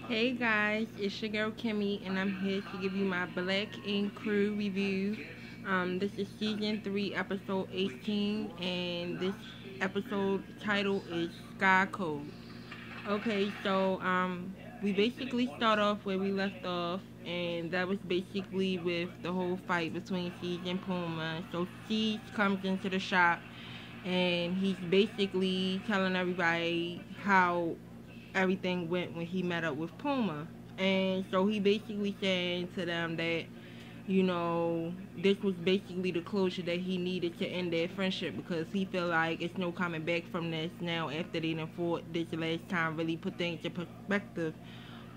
Hey guys, it's your girl Kimmy, and I'm here to give you my Black Ink Crew review. This is season 3, episode 18, and this episode title is Sky Code. Okay, so we basically start off where we left off, and that was basically with the whole fight between Siege and Puma. So Siege comes into the shop, and he's basically telling everybody how everything went when he met up with Puma. And so he basically saying to them that, this was basically the closure that he needed to end their friendship, because he feel like it's no coming back from this now after they done fought this last time, really put things in perspective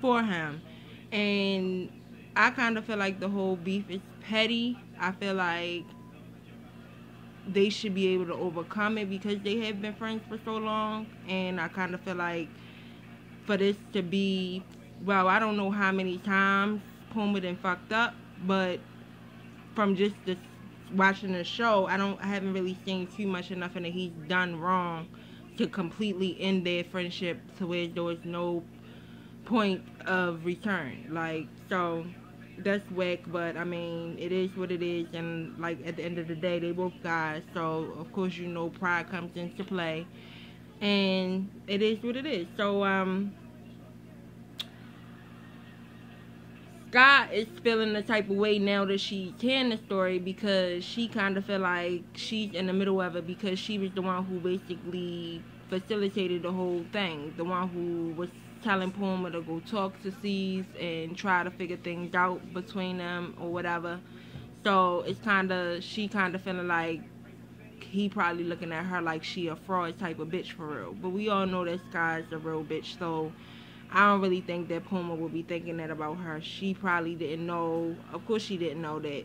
for him. And I kind of feel like the whole beef is petty. I feel like they should be able to overcome it because they have been friends for so long. And I kind of feel like for this to be, well, I don't know how many times Puma done fucked up, but from just this watching the show, I haven't really seen too much enough and that he's done wrong to completely end their friendship to where there was no point of return. Like, so that's whack, but I mean, it is what it is, and like at the end of the day, they both guys, so of course pride comes into play, and it is what it is. So Scott is feeling the type of way now that she's hearing the story, because she kind of feel like she's in the middle of it, because she was the one who basically facilitated the whole thing, the one who was telling Puma to go talk to C's and try to figure things out between them or whatever. So it's she kind of feeling like he probably looking at her like she a fraud type of bitch for real. But we all know that Sky's a real bitch, so I don't really think that Puma will be thinking that about her. She probably didn't know. Of course she didn't know that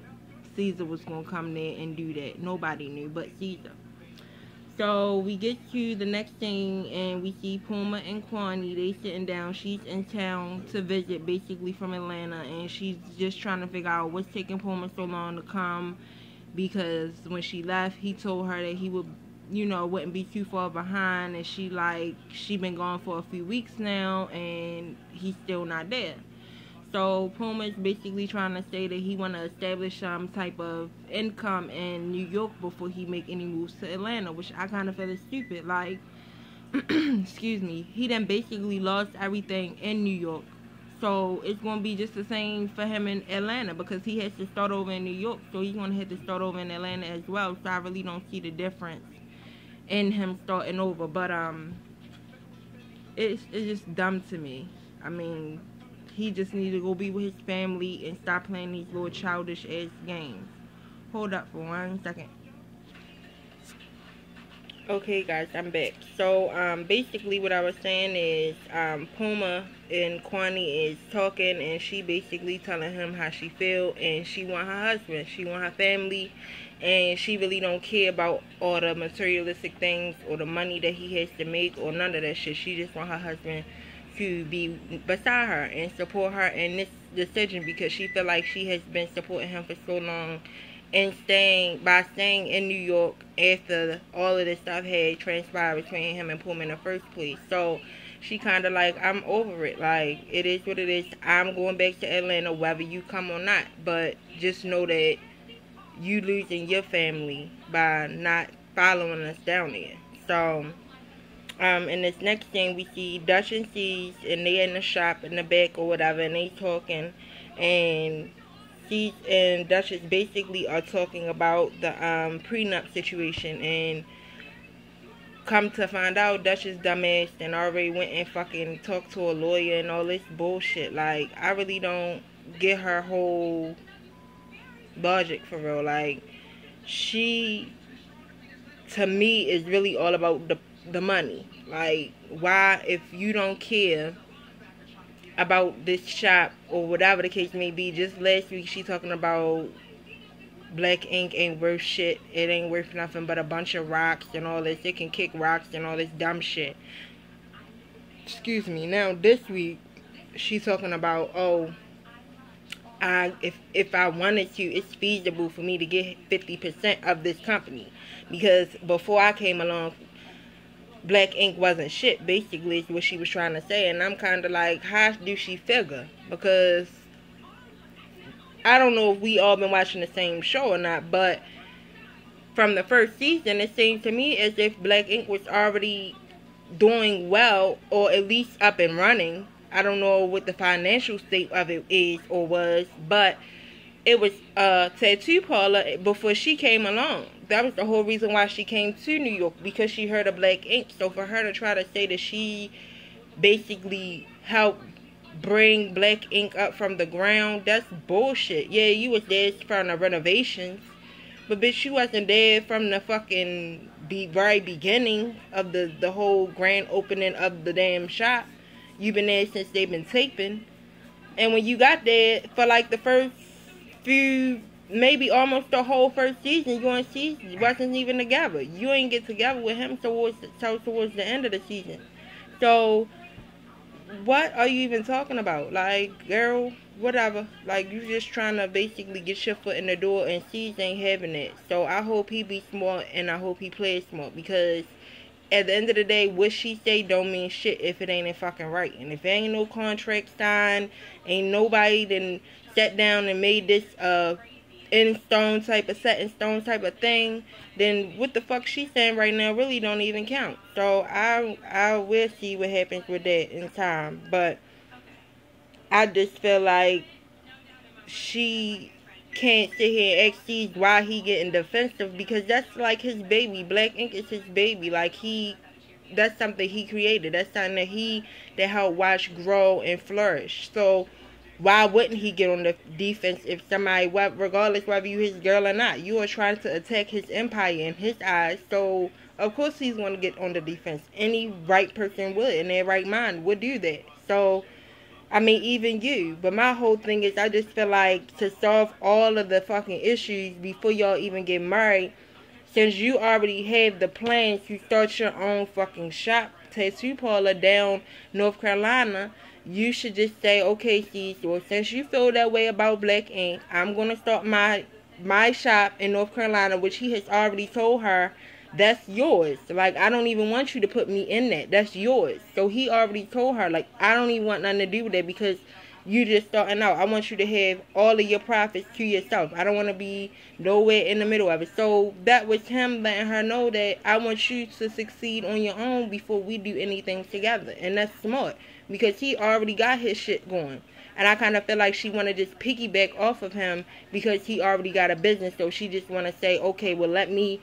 Caesar was going to come there and do that. Nobody knew but Caesar. So we get to the next thing, and we see Puma and Kwani. They sitting down. She's in town to visit, basically from Atlanta, and she's just trying to figure out what's taking Puma so long to come, because when she left, he told her that he would, wouldn't be too far behind, and she been gone for a few weeks now, and he's still not there. So Puma is basically trying to say that he want to establish some type of income in New York before he make any moves to Atlanta, which I kind of feel is stupid. Like, excuse me, he then basically lost everything in New York. So it's going to be just the same for him in Atlanta, because he has to start over in New York. So he's going to have to start over in Atlanta as well. So I really don't see the difference in him starting over. But it's just dumb to me. I mean, he just need to go be with his family and stop playing these little childish ass games. Hold up for 1 second. Okay guys, I'm back. So basically what I was saying is Puma and Kwani is talking, and she basically telling him how she feel, and she want her husband, she want her family, and she really don't care about all the materialistic things or the money that he has to make or none of that shit. She just want her husband to be beside her and support her in this decision, because she feel like she has been supporting him for so long, and staying in New York after all of this stuff had transpired between him and Puma in the first place. So she kind of like, I'm over it. Like, it is what it is. I'm going back to Atlanta whether you come or not. But just know that you losing your family by not following us down there. So in this next thing, we see Dutch and C's, and they in the shop in the back or whatever, and they talking, and C's and Duchess basically are talking about the prenup situation, and come to find out, Duchess dumbass and already went and fucking talked to a lawyer and all this bullshit. Like, I really don't get her whole logic for real. Like, she, to me, is really all about the money. Like, why, if you don't care about this shop or whatever the case may be, just last week she talking about black ink ain't worth shit, it ain't worth nothing but a bunch of rocks and all this, it can kick rocks and all this dumb shit. Excuse me. Now this week she talking about, oh, if I wanted to, it's feasible for me to get 50% of this company, because before I came along, Black Ink wasn't shit, basically, is what she was trying to say. And I'm kind of like, how do she figure? Because I don't know if we all been watching the same show or not, but from the first season, it seemed to me as if Black Ink was already doing well, or at least up and running. I don't know what the financial state of it is or was, but it was a tattoo parlor before she came along. That was the whole reason why she came to New York, because she heard of Black Ink. So for her to try to say that she basically helped bring Black Ink up from the ground, that's bullshit. Yeah, you was there from the renovations, but bitch, you wasn't there from the fucking very beginning of the whole grand opening of the damn shop. You've been there since they've been taping. And when you got there for like the first few, maybe almost the whole first season, you and she wasn't even together. You ain't get together with him towards the end of the season. So what are you even talking about? Like, girl, whatever. Like, you just trying to basically get your foot in the door, and C's ain't having it. So I hope he be smart, and I hope he plays smart, because at the end of the day, what she say don't mean shit if it ain't in fucking writing. If there ain't no contract signed, ain't nobody then sat down and made this in stone type of set in stone type of thing, then what the fuck she's saying right now really don't even count. So I will see what happens with that in time. But I just feel like she can't sit here and ask Steve why he getting defensive, because that's like his baby. Black Ink is his baby. Like, that's something he created. That's something that helped watch grow and flourish. So why wouldn't he get on the defense if somebody, regardless whether you his girl or not, you are trying to attack his empire in his eyes? So of course he's going to get on the defense. Any right person would, in their right mind, would do that. So I mean, even you. But my whole thing is, I just feel like to solve all of the fucking issues before y'all even get married, since you already have the plans to start your own fucking shop, tattoo parlor down North Carolina, you should just say, okay, Steve, well, since you feel that way about Black Ink, I'm going to start my shop in North Carolina, which he has already told her, that's yours. Like, I don't even want you to put me in that. That's yours. So he already told her, like, I don't even want nothing to do with that, because you just starting out. I want you to have all of your profits to yourself. I don't want to be nowhere in the middle of it. So that was him letting her know that I want you to succeed on your own before we do anything together. And that's smart, because he already got his shit going. And I kind of feel like she want to just piggyback off of him because he already got a business. So she just want to say, okay, well, let me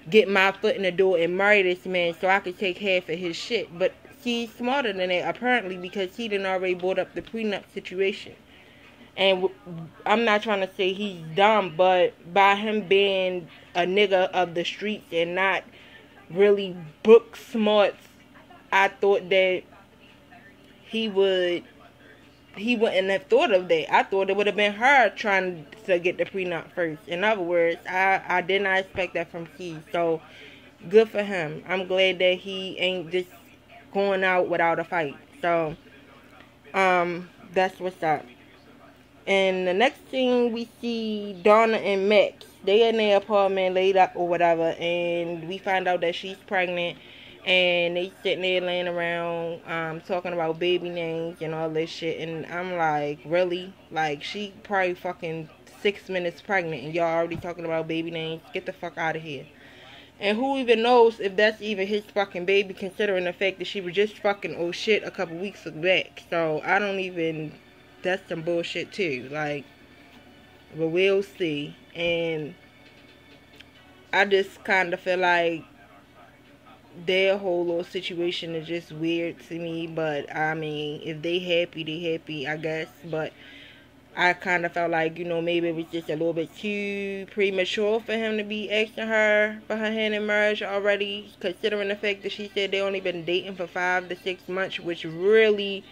get my foot in the door and marry this man so I could take half of his shit. But she's smarter than that, apparently, because he done already brought up the prenup situation. And I'm not trying to say he's dumb, but by him being a nigga of the streets and not really book smart, I thought that he wouldn't have thought of that. I thought it would have been her trying to get the prenup first. In other words, I did not expect that from Keith. So, good for him. I'm glad that he ain't just going out without a fight. So, that's what's up. And the next thing we see, Donna and Max. They in their apartment laid up or whatever, and we find out that she's pregnant. And they sitting there laying around talking about baby names and all this shit. And I'm like, really? Like, she probably fucking 6 minutes pregnant and y'all already talking about baby names? Get the fuck out of here. And who even knows if that's even his fucking baby, considering the fact that she was just fucking oh shit a couple weeks back. So I don't even, that's some bullshit too. Like, but we'll see. And I just kind of feel like their whole little situation is just weird to me. But I mean, if they happy, I guess. But I kind of felt like, you know, maybe it was just a little bit too premature for him to be asking her for her hand in marriage already, considering the fact that she said they only been dating for 5 to 6 months, which really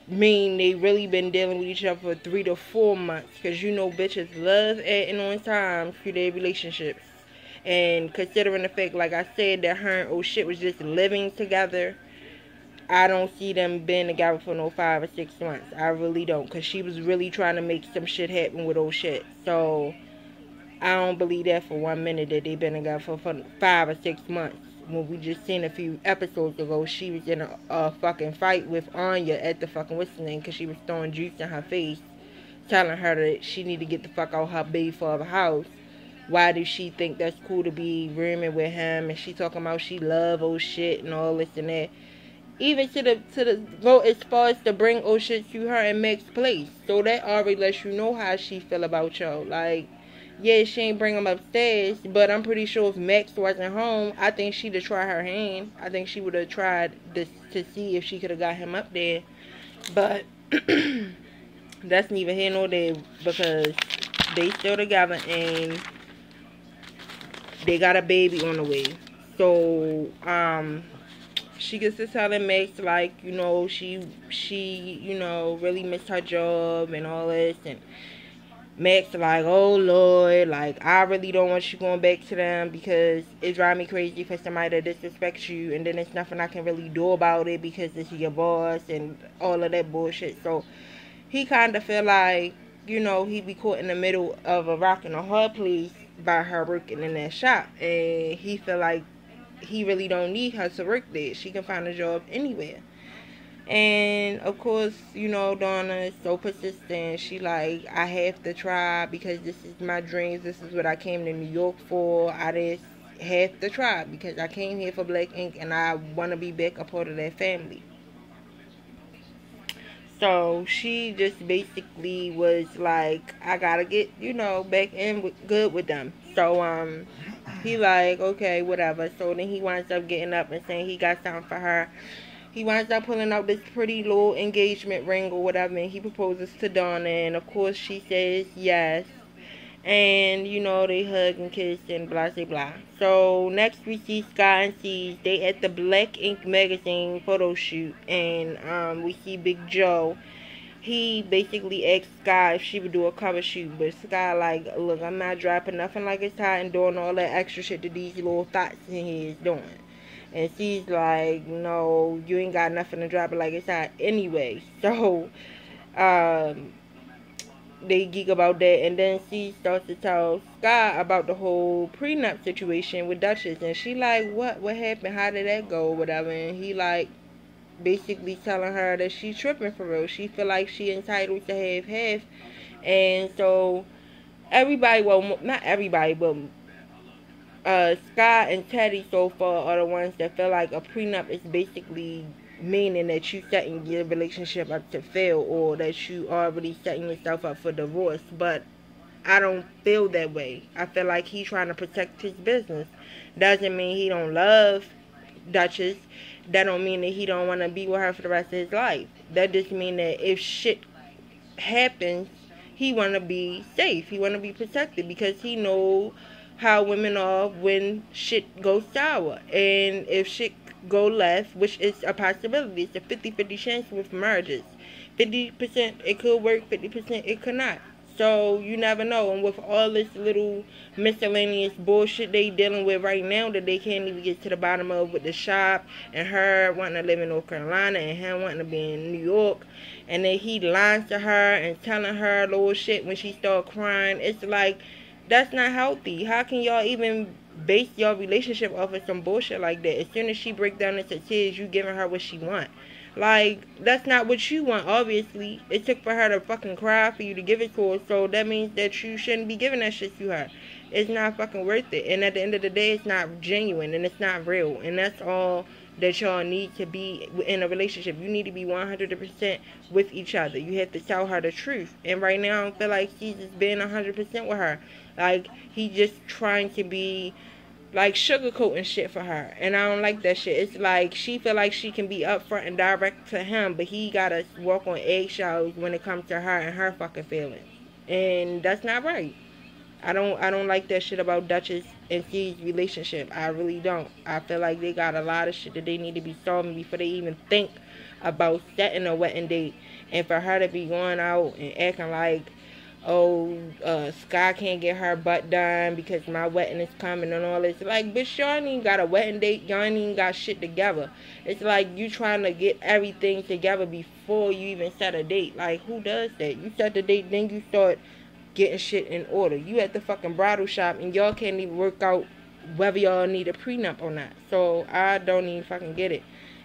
mean they really been dealing with each other for 3 to 4 months, because you know bitches love adding on time to their relationships. And considering the fact, like I said, that her and oh shit was just living together, I don't see them being together for no 5 or 6 months. I really don't, because she was really trying to make some shit happen with oh shit. So I don't believe that for 1 minute that they've been together for 5 or 6 months. when we just seen a few episodes ago, she was in a fucking fight with Anya at the fucking what's the name, because she was throwing juice in her face, telling her that she need to get the fuck out her baby father's house. Why does she think that's cool to be rooming with him? And she talking about she love old shit and all this and that. Even to the go as far as to bring old shit to her and Mac's place. So that already lets you know how she feel about y'all. Like, yeah, she ain't bring him upstairs, but I'm pretty sure if Max wasn't home, I think she'd have tried her hand. I think she would have tried this to see if she could have got him up there. But that's neither here nor there, because they still together and they got a baby on the way. So, she gets to telling Max, like, you know, she, you know, really missed her job and all this. And Max like, oh, Lord, like, I really don't want you going back to them because it drives me crazy for somebody to disrespect you. And then there's nothing I can really do about it because it's your boss and all of that bullshit. So he kind of feel like, you know, he be caught in the middle of a rock and a hard place by her working in that shop. And he feel like he really don't need her to work there. She can find a job anywhere. And of course, you know, Donna is so persistent. She like, I have to try because this is my dreams. This is what I came to New York for. I just have to try because I came here for Black Ink and I want to be back a part of that family. So she just basically was like, I gotta get, you know, back in good with them. So he like, okay, whatever. So then he winds up getting up and saying he got something for her. He winds up pulling out this pretty little engagement ring or whatever, and he proposes to Donna, and of course she says yes. And, you know, they hug and kiss and blah, blah, blah. So, next we see Sky and Cease. They at the Black Ink magazine photo shoot. And we see Big Joe. He basically asked Sky if she would do a cover shoot. But Sky like, look, I'm not dropping nothing like it's hot and doing all that extra shit that these little thoughts in here is doing. And she's like, no, you ain't got nothing to drop it like it's hot anyway. So, they geek about that, and then she starts to tell Sky about the whole prenup situation with Duchess, and she like, what happened, how did that go, whatever. And he like basically telling her that she's tripping for real. She feel like she entitled to have half. And so everybody, well, not everybody, but Sky and Teddy so far are the ones that feel like a prenup is basically meaning that you setting your relationship up to fail, or that you already setting yourself up for divorce. But I don't feel that way. I feel like he's trying to protect his business. Doesn't mean he don't love Duchess. That don't mean that he don't want to be with her for the rest of his life. That just mean that if shit happens, he want to be safe. He want to be protected because he know how women are when shit goes sour. And if shit go left, which is a possibility, it's a 50-50 chance with marriages. 50% it could work, 50% it could not. So you never know. And with all this little miscellaneous bullshit they dealing with right now that they can't even get to the bottom of with the shop, and her wanting to live in North Carolina and him wanting to be in New York, and then he lying to her and telling her little shit when she start crying. It's like, that's not healthy. How can y'all even base your relationship off of some bullshit like that? As soon as she break down into tears, you giving her what she want. Like, that's not what you want, obviously. It took for her to fucking cry for you to give it to her, so that means that you shouldn't be giving that shit to her. It's not fucking worth it. And at the end of the day, it's not genuine and it's not real. And that's all that y'all need to be in a relationship. You need to be 100% with each other. You have to tell her the truth. And right now, I don't feel like he's just being 100% with her. Like, he just trying to be like sugarcoating shit for her, and I don't like that shit. It's like she feel like she can be upfront and direct to him, but he gotta walk on eggshells when it comes to her and her fucking feelings, and that's not right. I don't like that shit about Duchess and C's relationship. I really don't. I feel like they got a lot of shit that they need to be solving before they even think about setting a wedding date. And for her to be going out and acting like, oh, Sky can't get her butt done because my wedding is coming and all this. Like, bitch, y'all ain't even got a wedding date. Y'all ain't even got shit together. It's like you trying to get everything together before you even set a date. Like, who does that? You set the date, then you start getting shit in order. You at the fucking bridal shop and y'all can't even work out whether y'all need a prenup or not. So I don't even fucking get it.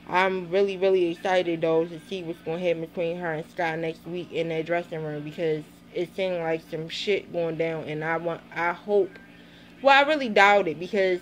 I'm really, really excited though to see what's gonna happen between her and Sky next week in that dressing room, because it seemed like some shit going down, and I hope, well, I really doubt it, because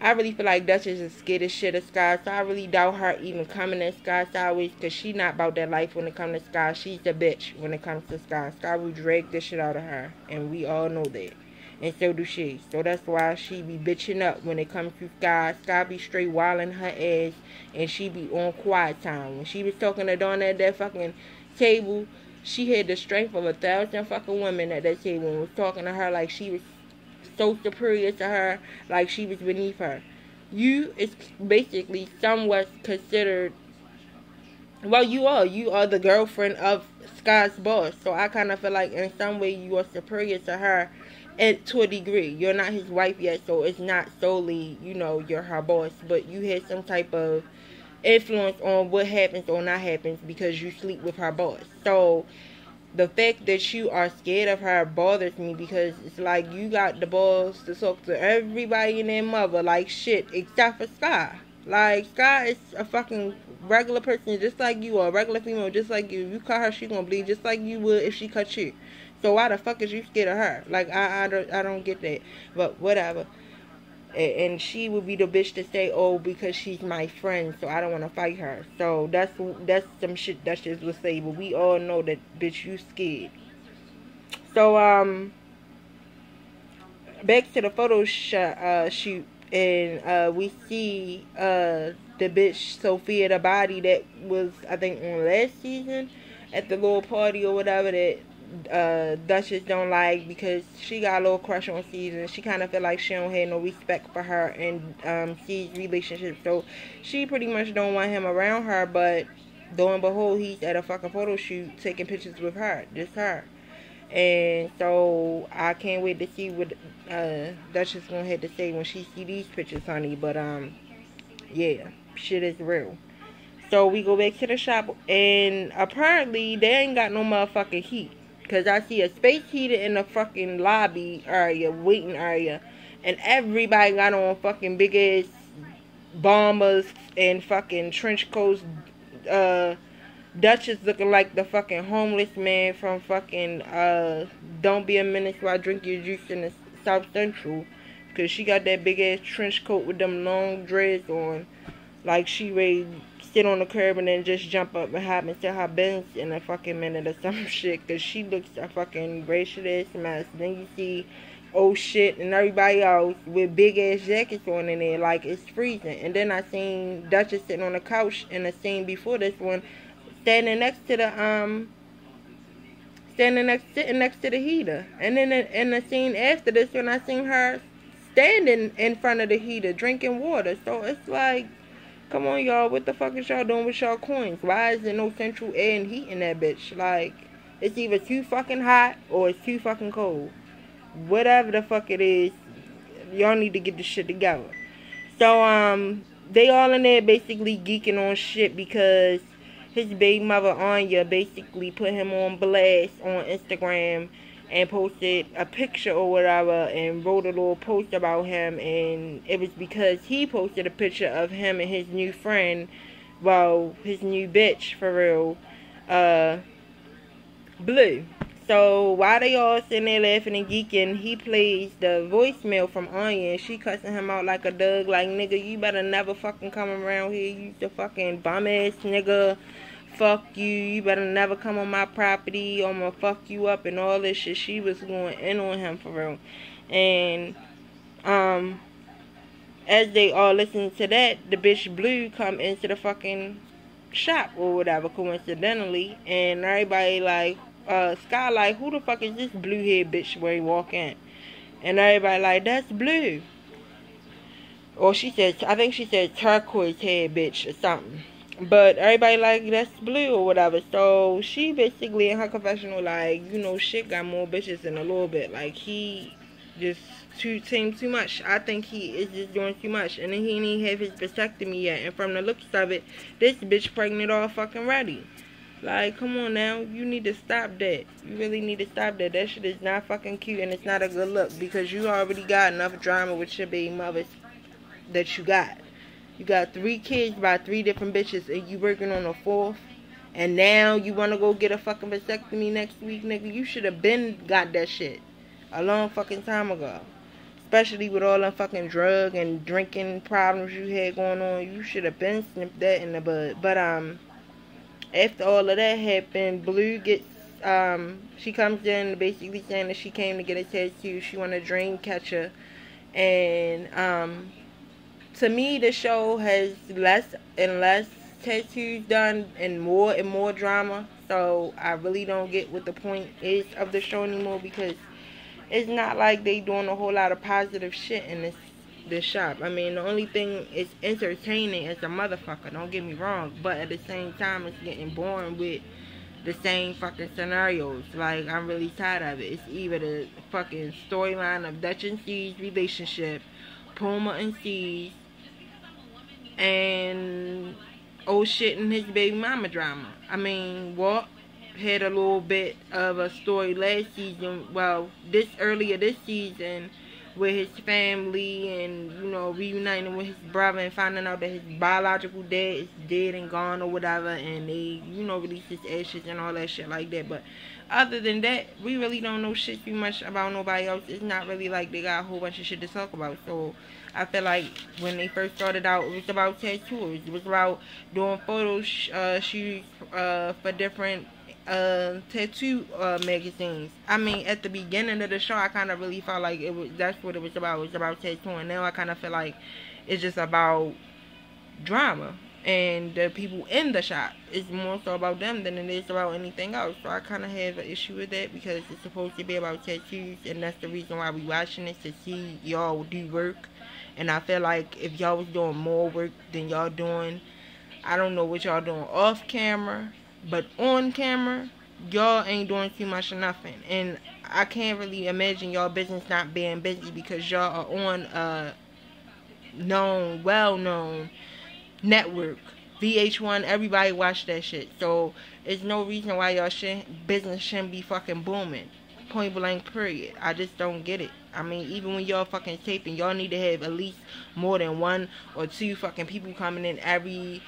I really feel like Duchess is scared as shit of Sky, so I really doubt her even coming at Sky sideways, because she not about that life when it comes to Sky. She's a bitch when it comes to Sky. Sky will drag this shit out of her, and we all know that. And so do she. So that's why she be bitching up when it comes to Sky. Sky be straight wilding her ass, and she be on quiet time. When she was talking to Donna at that fucking table, she had the strength of 1,000 fucking women at that table and was talking to her like she was so superior to her, like she was beneath her. You is basically somewhat considered, well, you are the girlfriend of Sky's boss, so I kind of feel like in some way you are superior to her, and to a degree. You're not his wife yet, so it's not solely, you're her boss, but you had some type of influence on what happens or not happens because you sleep with her boss. So the fact that you are scared of her bothers me, because it's like you got the balls to talk to everybody and their mother like shit except for Sky. Like, Sky is a fucking regular person just like you, or a regular female just like you. If you cut her, she gonna bleed just like you would if she cut you. So why the fuck is you scared of her? Like, I don't get that. But whatever. And she would be the bitch to say, oh, because she's my friend, so I don't want to fight her. So that's some shit that just would say. But we all know that, bitch, you scared. So back to the photo shoot, and we see the bitch Sophia the body that was, I think, on last season at the little party or whatever, that Duchess don't like, because she got a little crush on Season. She kind of feel like she don't have no respect for her and C's relationship, so she pretty much don't want him around her. But lo and behold, he's at a fucking photo shoot taking pictures with her, just her. And so I can't wait to see what Duchess gonna have to say when she see these pictures, honey. But yeah, shit is real. So we go back to the shop, and apparently they ain't got no motherfucking heat. Because I see a space heater in the fucking lobby area, waiting area. And everybody got on fucking big ass bombers and fucking trench coats. Duchess looking like the fucking homeless man from fucking Don't Be a Menace While I Drink Your Juice in the South Central. Because she got that big ass trench coat with them long dreads on. Like she ready sit on the curb and then just jump up and hop into her Benz in a fucking minute or some shit, because she looks a fucking racial ass mess. Then you see oh shit and everybody else with big ass jackets on in there like it's freezing. And then I seen Duchess sitting on the couch in the scene before this one, sitting next to the heater. And then in the scene after this one, I seen her standing in front of the heater drinking water. So it's like, come on, y'all. What the fuck is y'all doing with y'all coins? Why is there no central air and heat in that bitch? Like, it's either too fucking hot or it's too fucking cold. Whatever the fuck it is, y'all need to get this shit together. So, they all in there basically geeking on shit because his baby mother, Anya, basically put him on blast on Instagram and posted a picture or whatever and wrote a little post about him, and it was because he posted a picture of him and his new friend, well, his new bitch for real, Blue. So while they all sitting there laughing and geeking, he plays the voicemail from Anya, and she cussing him out like a dog, like, nigga, you better never fucking come around here, you the fucking bum ass nigga. Fuck you, you better never come on my property, I'm gonna fuck you up and all this shit. She was going in on him for real. And as they all listen to that, the bitch Blue come into the fucking shop or whatever, coincidentally, and everybody like, Sky like, who the fuck is this blue haired bitch where he walk in? And everybody like, that's Blue. Or she said, I think she said turquoise hair bitch or something. But everybody like, that's Blue or whatever. So she basically in her confessional like, shit got more bitches in a little bit. Like, he just seemed too much. I think he is just doing too much. And then he didn't even have his vasectomy yet. And from the looks of it, this bitch pregnant all fucking ready. Like, come on now. You need to stop that. You really need to stop that. That shit is not fucking cute and it's not a good look because you already got enough drama with your baby mothers that you got. You got 3 kids by 3 different bitches and you working on a 4th. And now you want to go get a fucking vasectomy next week, nigga. You should have been got that shit a long fucking time ago. Especially with all them fucking drug and drinking problems you had going on. You should have been snipped that in the bud. But, after all of that happened, Blue gets, she comes in basically saying that she came to get a tattoo. She want a dream catcher. And, to me, the show has less and less tattoos done and more drama. So, I really don't get what the point is of the show anymore because it's not like they doing a whole lot of positive shit in this shop. I mean, the only thing is entertaining as a motherfucker, don't get me wrong, but at the same time it's getting boring with the same fucking scenarios. Like, I'm really tired of it. It's either the fucking storyline of Dutch and C's relationship, Puma and C's, and old shit and his baby mama drama. I mean, Walt had a little bit of a story last season, well, earlier this season, with his family and, you know, reuniting with his brother and finding out that his biological dad is dead and gone or whatever, and they, you know, released his ashes and all that shit like that. But other than that, we really don't know shit too much about nobody else. It's not really like they got a whole bunch of shit to talk about. So I feel like when they first started out, it was about tattoos. It was about doing photo shoots for different tattoo magazines. I mean, at the beginning of the show, I kind of really felt like that's what it was about. It was about tattooing. Now I kind of feel like it's just about drama and the people in the shop. It's more so about them than it is about anything else. So I kind of have an issue with that because it's supposed to be about tattoos, and that's the reason why we watching it, to see y'all do work. And I feel like if y'all was doing more work than y'all doing, I don't know what y'all doing off camera, but on camera, y'all ain't doing too much of nothing. And I can't really imagine y'all business not being busy because y'all are on a well-known network. VH1, everybody watch that shit. So, there's no reason why y'all business shouldn't be fucking booming. Point blank, period. I just don't get it. I mean, even when y'all fucking taping, y'all need to have at least more than 1 or 2 fucking people coming in every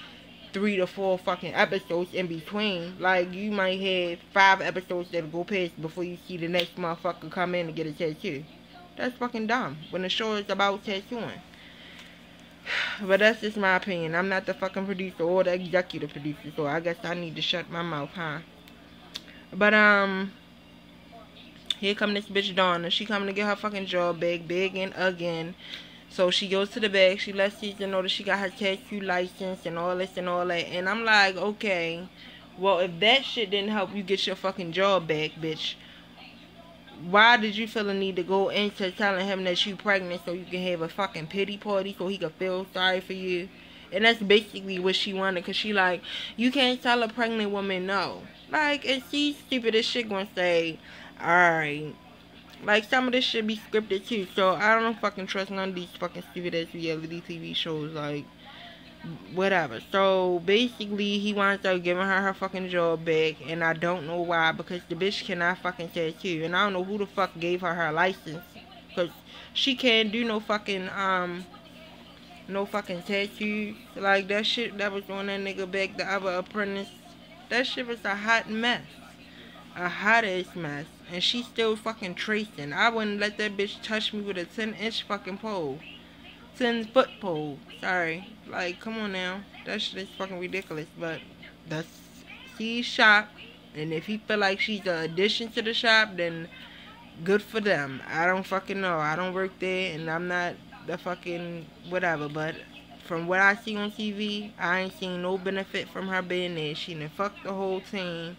3 to 4 fucking episodes in between. Like, you might have 5 episodes that'll go past before you see the next motherfucker come in and get a tattoo. That's fucking dumb when the show is about tattooing. But that's just my opinion. I'm not the fucking producer or the executive producer, so I guess I need to shut my mouth, huh? But, here come this bitch Donna. She coming to get her fucking job back, begging again. So she goes to the bag. She lets Caesar know that she got her tattoo license and all this and all that. And I'm like, okay, well, if that shit didn't help you get your fucking job back, bitch, why did you feel the need to go into telling him that you pregnant so you can have a fucking pity party so he could feel sorry for you? And that's basically what she wanted, because she like, you can't tell a pregnant woman no. Like, and she's stupid as shit gonna say, alright. Like, some of this shit be scripted too, so I don't fucking trust none of these fucking stupid ass reality TV shows, like, whatever. So, basically, he winds up giving her fucking job back, and I don't know why, because the bitch cannot fucking tattoo, and I don't know who the fuck gave her license, because she can't do no fucking tattoos. Like, that shit that was on that nigga back, the other apprentice, that shit was a hot mess. A hot ass mess. And she still fucking tracing. I wouldn't let that bitch touch me with a 10-inch fucking pole. 10-foot pole. Sorry. Like, come on now. That shit is fucking ridiculous. But that's C's shop. And if he feel like she's an addition to the shop, then good for them. I don't fucking know. I don't work there, and I'm not the fucking whatever. But from what I see on TV, I ain't seen no benefit from her being there. She done fucked the whole team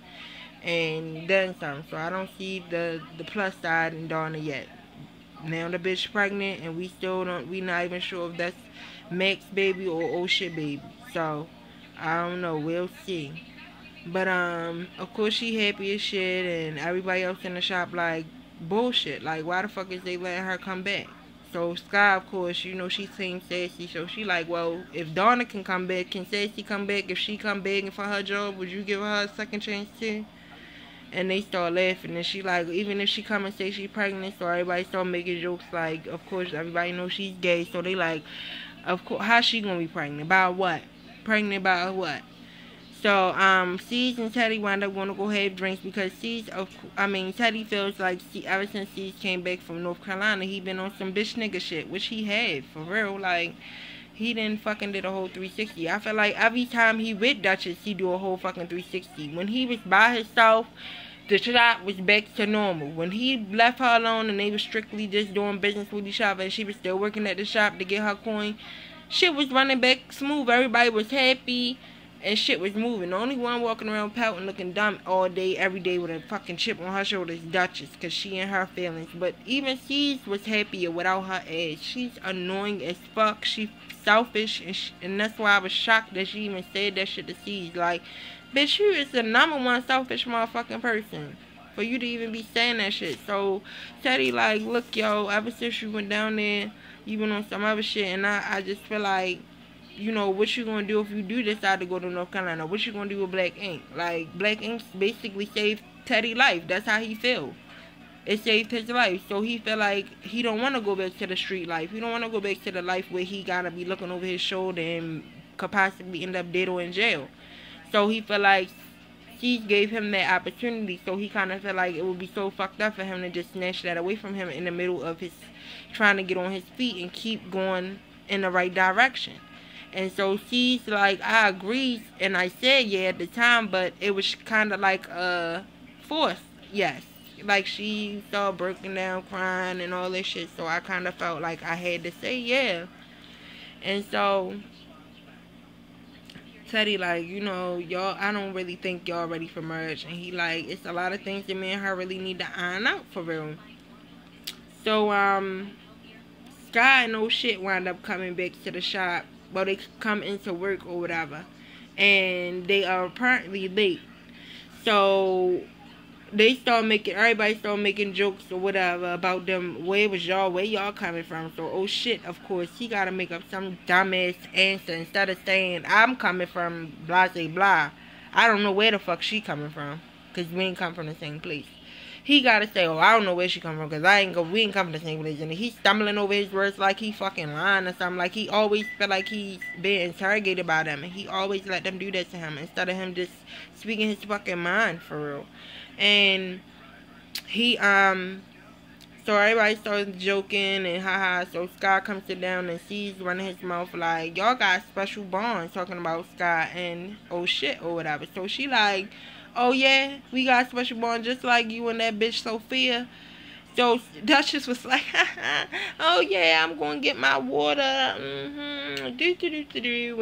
and done something. So I don't see the plus side in Donna yet. Now the bitch pregnant, and we not even sure if that's Mac's baby or old shit baby. So I don't know, we'll see. But of course she happy as shit, and everybody else in the shop like, bullshit. Like, why the fuck is they letting her come back? So Sky, of course, you know, she seems sassy. So she like, well, if Donna can come back, can Sassy come back? If she come begging for her job, would you give her a second chance too? And they start laughing. And she like, even if she come and say she pregnant, so everybody start making jokes like, of course, everybody knows she's gay. So they like, of course, how's she gonna be pregnant? By what? Pregnant by what? So, Cease and Teddy wound up going to go have drinks because Teddy feels like ever since Cease came back from North Carolina, he been on some bitch nigga shit, which he had, for real. Like, he didn't fucking did a whole 360. I feel like every time he with Duchess, he do a whole fucking 360. When he was by himself, the shop was back to normal. When he left her alone and they was strictly just doing business with each other and she was still working at the shop to get her coin, shit was running back smooth. Everybody was happy. And shit was moving. The only one walking around pouting looking dumb all day, every day with a fucking chip on her shoulder is Duchess. Because she and her feelings. But even Cease was happier without her ass. She's annoying as fuck. She's selfish. And that's why I was shocked that she even said that shit to Cease. Like, bitch, you is the #1 selfish motherfucking person. For you to even be saying that shit. So, Teddy like, look, yo, ever since you went down there, you went on some other shit. And I just feel like, you know, what you gonna do if you do decide to go to North Carolina? What you gonna do with Black Ink? Like, Black Ink basically saved Teddy's life. That's how he feel. It saved his life. So he feel like he don't want to go back to the street life. He don't want to go back to the life where he gotta be looking over his shoulder and could possibly end up dead or in jail. So he feel like she gave him that opportunity. So he kind of feel like it would be so fucked up for him to just snatch that away from him in the middle of his trying to get on his feet and keep going in the right direction. And so she's like, I agreed, and I said yeah at the time, but it was kind of like forced, yes. Like she started breaking down, crying, and all this shit. So I kind of felt like I had to say yeah. And so Teddy like, you know, y'all, I don't really think y'all ready for marriage. And he like, it's a lot of things that me and her really need to iron out for real. So Sky and no shit wound up coming back to the shop. Well, they come into work or whatever, and they are apparently late. So they everybody start making jokes or whatever about them. Where y'all coming from? So oh shit, of course he gotta make up some dumbass answer instead of saying I'm coming from blah blah. I don't know where the fuck she coming from, cause we ain't come from the same place. He gotta say, oh, I don't know where she come from, because we ain't come from the same place. And he's stumbling over his words like he fucking lying or something. Like he always feel like he's being interrogated by them. And he always let them do that to him instead of him just speaking his fucking mind for real. And he, so everybody starts joking and haha. So Sky comes sit down and sees running his mouth like, y'all got special bonds, talking about Sky and oh shit or whatever. So she like, oh yeah, we got special bond just like you and that bitch Sophia. So Duchess was like, oh yeah, I'm gonna get my water. When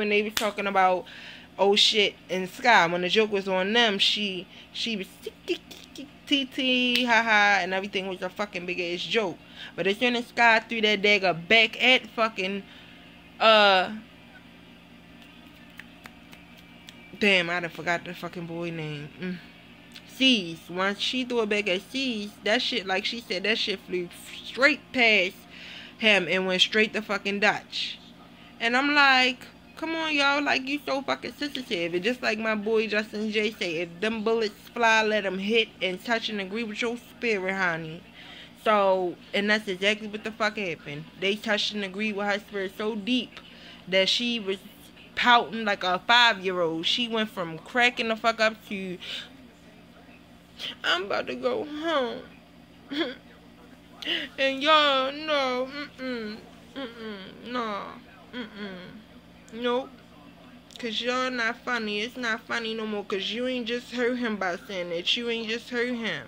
they was talking about oh shit and Sky, when the joke was on them, she was TT, haha, and everything was a fucking big ass joke. But as soon as Sky threw that dagger back at fucking damn, I done forgot the fucking boy name. Cease. Once she threw it back at Cease, that shit, like she said, that shit flew straight past him and went straight to fucking Dutch. And I'm like, come on, y'all, like, you so fucking sensitive. And just like my boy Justin J say, if them bullets fly, let them hit and touch and agree with your spirit, honey. So, and that's exactly what the fuck happened. They touched and agreed with her spirit so deep that she was pouting like a 5-year-old. She went from cracking the fuck up to, I'm about to go home. And y'all, no, no, nope. Cause y'all not funny. It's not funny no more. Cause you ain't just hurt him by saying that. You ain't just hurt him.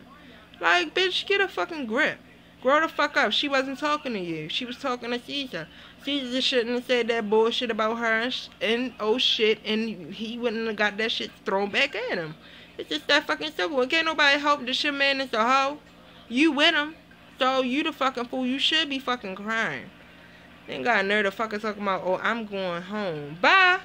Like, bitch, get a fucking grip. Grow the fuck up. She wasn't talking to you. She was talking to Caesar. Caesar shouldn't have said that bullshit about her and oh shit, and he wouldn't have got that shit thrown back at him. It's just that fucking simple. Can't nobody help this shit, man. It's a hoe. You with him. So you the fucking fool. You should be fucking crying. Ain't got a nerve to fucking talking about, oh, I'm going home. Bye,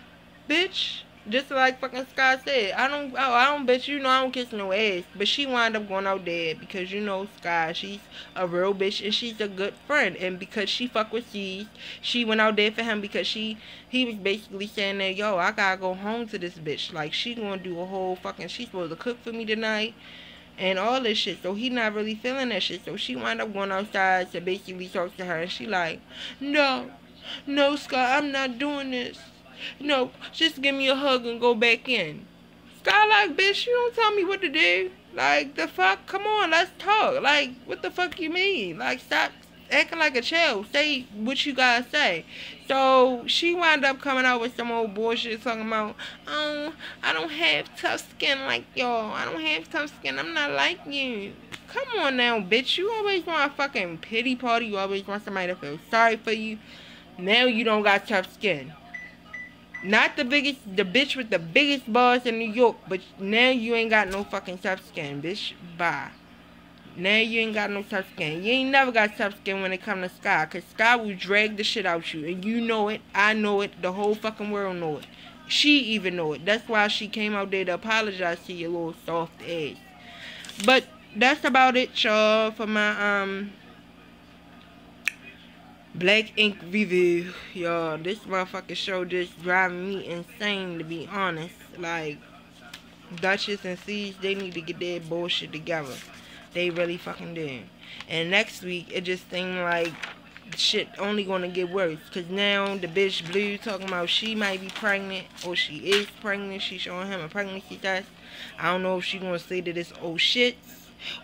bitch. Just like fucking Sky said, I don't bet you know I don't kiss no ass. But she wound up going out there because you know Sky, she's a real bitch and she's a good friend. And because she fuck with C's, she went out there for him because he was basically saying that, yo, I gotta go home to this bitch. Like, she gonna do a whole fucking, she's supposed to cook for me tonight and all this shit. So he not really feeling that shit. So she wound up going outside to basically talk to her. And she like, no, Sky, I'm not doing this. No, just give me a hug and go back in. Sky like, bitch, you don't tell me what to do. Like, the fuck? Come on, let's talk. Like, what the fuck you mean? Like, stop acting like a child. Say what you gotta say. So, she wound up coming out with some old bullshit talking about, oh, I don't have tough skin like y'all. I don't have tough skin. I'm not like you. Come on now, bitch. You always want a fucking pity party. You always want somebody to feel sorry for you. Now you don't got tough skin. Not the bitch with the biggest balls in New York, but now you ain't got no fucking tough skin, bitch. Bye. Now you ain't got no tough skin. You ain't never got tough skin when it come to Sky, cause Sky will drag the shit out you, and you know it, I know it, the whole fucking world know it. She even know it. That's why she came out there to apologize to your little soft ass. But that's about it, y'all, for my Black Ink review, y'all. This motherfucking show just driving me insane, to be honest. Like, Duchess and Siege, they need to get their bullshit together. They really fucking do. And next week, it just seemed like shit only gonna get worse. Cause now the bitch Blue talking about she might be pregnant, or she is pregnant. She showing him a pregnancy test. I don't know if she gonna say that it's oh shit,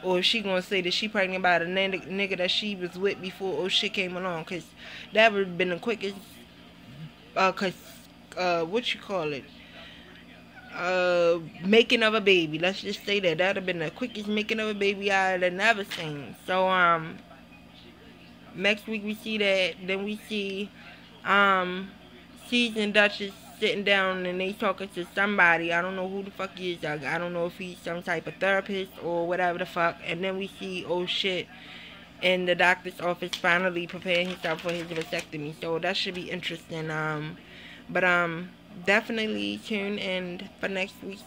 or if she gonna say that she pregnant by the nigga that she was with before oh shit came along. Cause that would have been the quickest, what you call it, making of a baby. Let's just say that would have been the quickest making of a baby I had never seen. So next week we see that. Then we see Siege and Duchess sitting down and they talking to somebody. I don't know who the fuck he is. I don't know if he's some type of therapist or whatever the fuck. And then we see oh shit in the doctor's office finally preparing himself for his vasectomy. So that should be interesting. Definitely tune in for next week's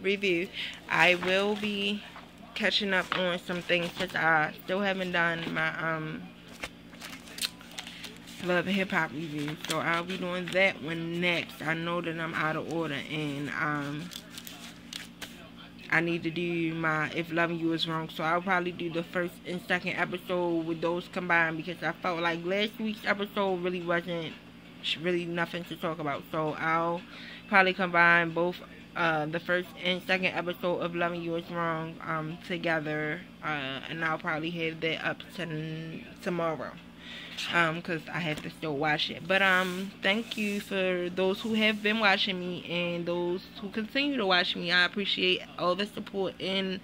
review. I will be catching up on some things because I still haven't done my Love and Hip Hop review, so I'll be doing that one next. I know that I'm out of order, and I need to do my If Loving You Is Wrong, so I'll probably do the first and second episode with those combined, because I felt like last week's episode really wasn't nothing to talk about. So I'll probably combine both the first and second episode of Loving You Is Wrong together, and I'll probably have that up to tomorrow, because I have to still watch it. But thank you for those who have been watching me and those who continue to watch me. I appreciate all the support, and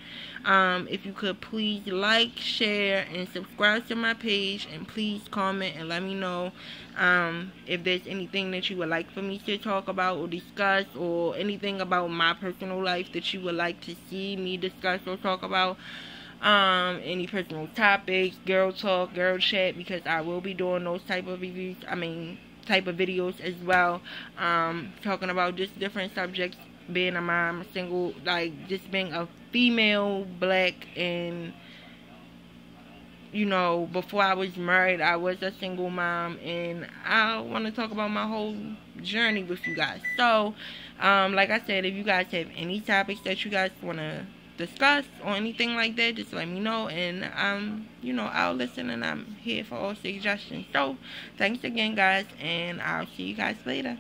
if you could please like, share, and subscribe to my page, and please comment and let me know if there's anything that you would like for me to talk about or discuss, or anything about my personal life that you would like to see me discuss or talk about. Any personal topics, girl talk, girl chat, because I will be doing those type of reviews, type of videos as well, talking about just different subjects, being a mom, a single, like just being a female, black, and you know, before I was married, I was a single mom, and I want to talk about my whole journey with you guys. So, like I said, if you guys have any topics that you guys want to discuss or anything like that, just let me know, and you know, I'll listen, and I'm here for all suggestions. So, thanks again, guys, and I'll see you guys later.